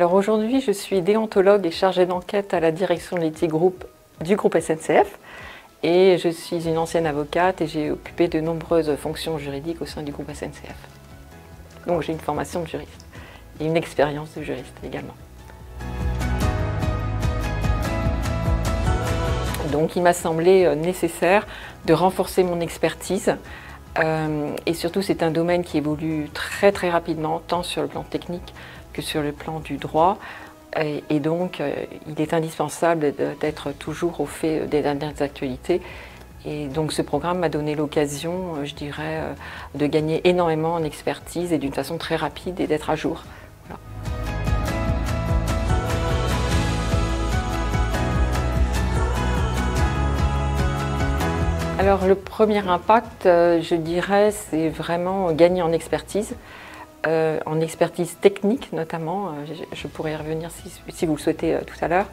Alors aujourd'hui, je suis déontologue et chargée d'enquête à la direction de l'éthique du groupe SNCF. Et je suis une ancienne avocate et j'ai occupé de nombreuses fonctions juridiques au sein du groupe SNCF. Donc j'ai une formation de juriste et une expérience de juriste également. Donc il m'a semblé nécessaire de renforcer mon expertise et surtout c'est un domaine qui évolue très rapidement, tant sur le plan technique que sur le plan du droit. Et donc, il est indispensable d'être toujours au fait des dernières actualités. Et donc, ce programme m'a donné l'occasion, je dirais, de gagner énormément en expertise et d'une façon très rapide et d'être à jour. Voilà. Alors, le premier impact, je dirais, c'est vraiment gagner en expertise. En expertise technique notamment, je pourrais y revenir si vous le souhaitez tout à l'heure,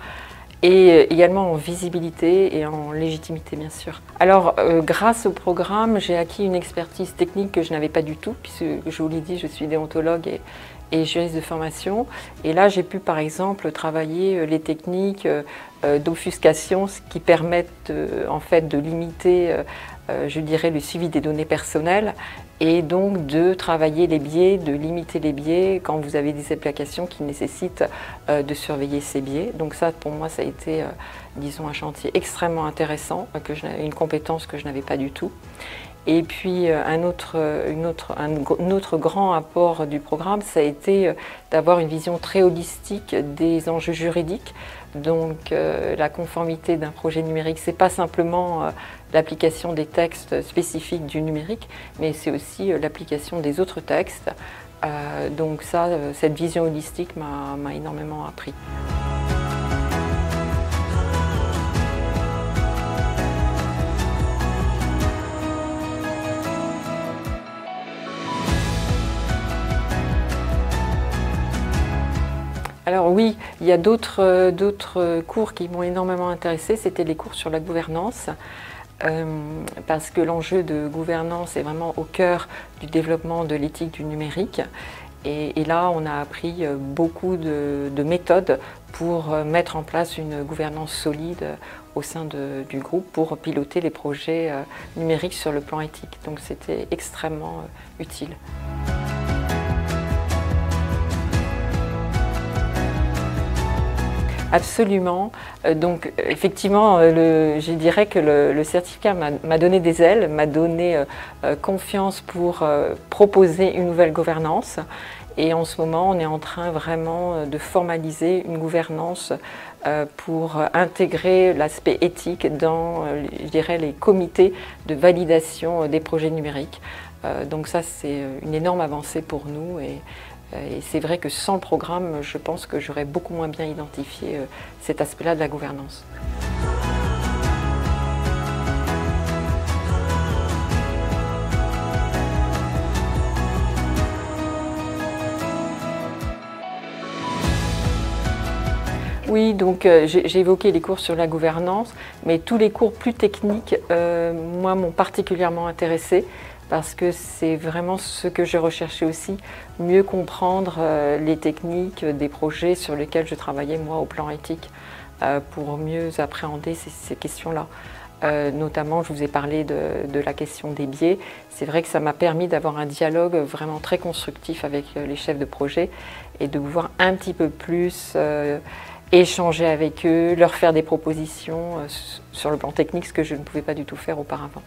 et également en visibilité et en légitimité bien sûr. Alors grâce au programme, j'ai acquis une expertise technique que je n'avais pas du tout, puisque je vous l'ai dit, je suis déontologue et juriste de formation, et là j'ai pu par exemple travailler les techniques d'offuscation, ce qui permettent en fait de limiter je dirais le suivi des données personnelles et donc de travailler les biais, de limiter les biais quand vous avez des applications qui nécessitent de surveiller ces biais. Donc ça pour moi ça a été disons un chantier extrêmement intéressant, une compétence que je n'avais pas du tout. Et puis un autre grand apport du programme, ça a été d'avoir une vision très holistique des enjeux juridiques. Donc la conformité d'un projet numérique, ce n'est pas simplement l'application des textes spécifiques du numérique, mais c'est aussi l'application des autres textes. Donc ça, cette vision holistique m'a énormément appris. Alors oui, il y a d'autres cours qui m'ont énormément intéressée, c'était les cours sur la gouvernance, parce que l'enjeu de gouvernance est vraiment au cœur du développement de l'éthique du numérique. Et là, on a appris beaucoup de méthodes pour mettre en place une gouvernance solide au sein du groupe pour piloter les projets numériques sur le plan éthique. Donc c'était extrêmement utile. Absolument. Donc effectivement, je dirais que le certificat m'a donné des ailes, m'a donné confiance pour proposer une nouvelle gouvernance. Et en ce moment, on est en train vraiment de formaliser une gouvernance pour intégrer l'aspect éthique dans, je dirais, les comités de validation des projets numériques. Donc ça, c'est une énorme avancée pour nous. Et c'est vrai que sans le programme, je pense que j'aurais beaucoup moins bien identifié cet aspect-là de la gouvernance. Oui, donc j'ai évoqué les cours sur la gouvernance, mais tous les cours plus techniques, moi, m'ont particulièrement intéressée. Parce que c'est vraiment ce que je recherchais aussi, mieux comprendre les techniques des projets sur lesquels je travaillais moi au plan éthique, pour mieux appréhender ces questions-là. Notamment, je vous ai parlé de la question des biais. C'est vrai que ça m'a permis d'avoir un dialogue vraiment très constructif avec les chefs de projet et de pouvoir un petit peu plus échanger avec eux, leur faire des propositions sur le plan technique, ce que je ne pouvais pas du tout faire auparavant.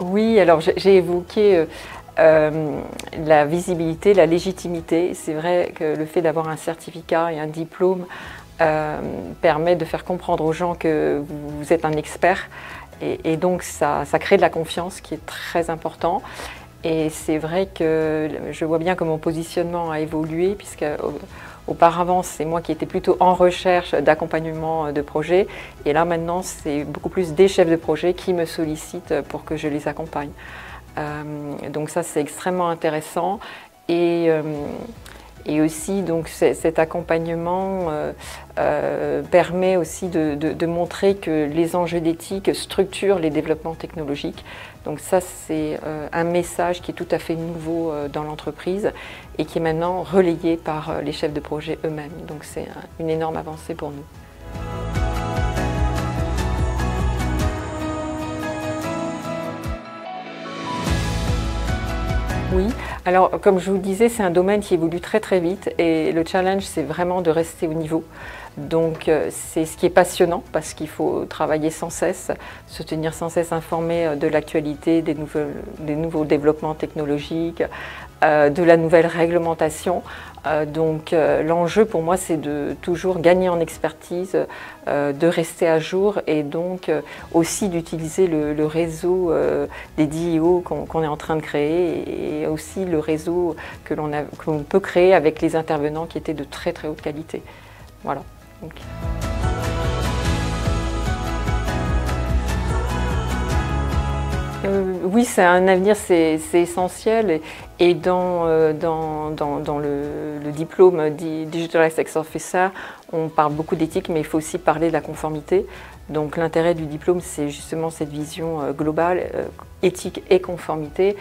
Oui, alors j'ai évoqué la visibilité, la légitimité. C'est vrai que le fait d'avoir un certificat et un diplôme permet de faire comprendre aux gens que vous êtes un expert et donc ça crée de la confiance qui est très important. Et c'est vrai que je vois bien que mon positionnement a évolué puisque auparavant, c'est moi qui étais plutôt en recherche d'accompagnement de projet et là maintenant, c'est beaucoup plus des chefs de projet qui me sollicitent pour que je les accompagne. Donc ça, c'est extrêmement intéressant et Et aussi, donc, cet accompagnement permet aussi de montrer que les enjeux d'éthique structurent les développements technologiques. Donc ça, c'est un message qui est tout à fait nouveau dans l'entreprise et qui est maintenant relayé par les chefs de projet eux-mêmes. Donc c'est une énorme avancée pour nous. Oui, alors comme je vous le disais, c'est un domaine qui évolue très très vite et le challenge, c'est vraiment de rester au niveau. Donc c'est ce qui est passionnant parce qu'il faut travailler sans cesse, se tenir sans cesse informé de l'actualité, des nouveaux développements technologiques, de la nouvelle réglementation. Donc l'enjeu pour moi, c'est de toujours gagner en expertise, de rester à jour et donc aussi d'utiliser le réseau des DIO qu'on est en train de créer et aussi le réseau que l'on peut créer avec les intervenants qui étaient de très très haute qualité. Voilà. Donc. Oui, c'est un avenir, c'est essentiel. Et dans le diplôme Digital Ethics Officer, on parle beaucoup d'éthique, mais il faut aussi parler de la conformité. Donc l'intérêt du diplôme, c'est justement cette vision globale, éthique et conformité,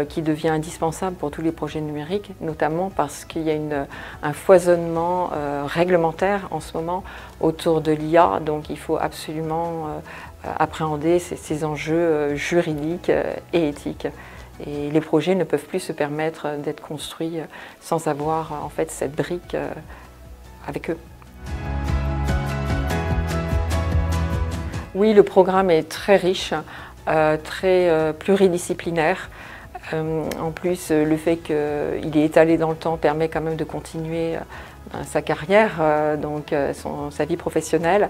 qui devient indispensable pour tous les projets numériques, notamment parce qu'il y a un foisonnement réglementaire en ce moment autour de l'IA. Donc il faut absolument appréhender ces enjeux juridiques et éthiques. Et les projets ne peuvent plus se permettre d'être construits sans avoir en fait cette brique avec eux. Oui, le programme est très riche, très pluridisciplinaire. En plus, le fait qu'il est étalé dans le temps permet quand même de continuer sa carrière, donc sa vie professionnelle.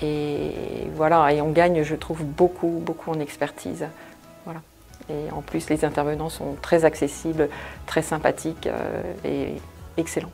Et voilà, et on gagne, je trouve, beaucoup en expertise. Voilà. Et en plus, les intervenants sont très accessibles, très sympathiques et excellents.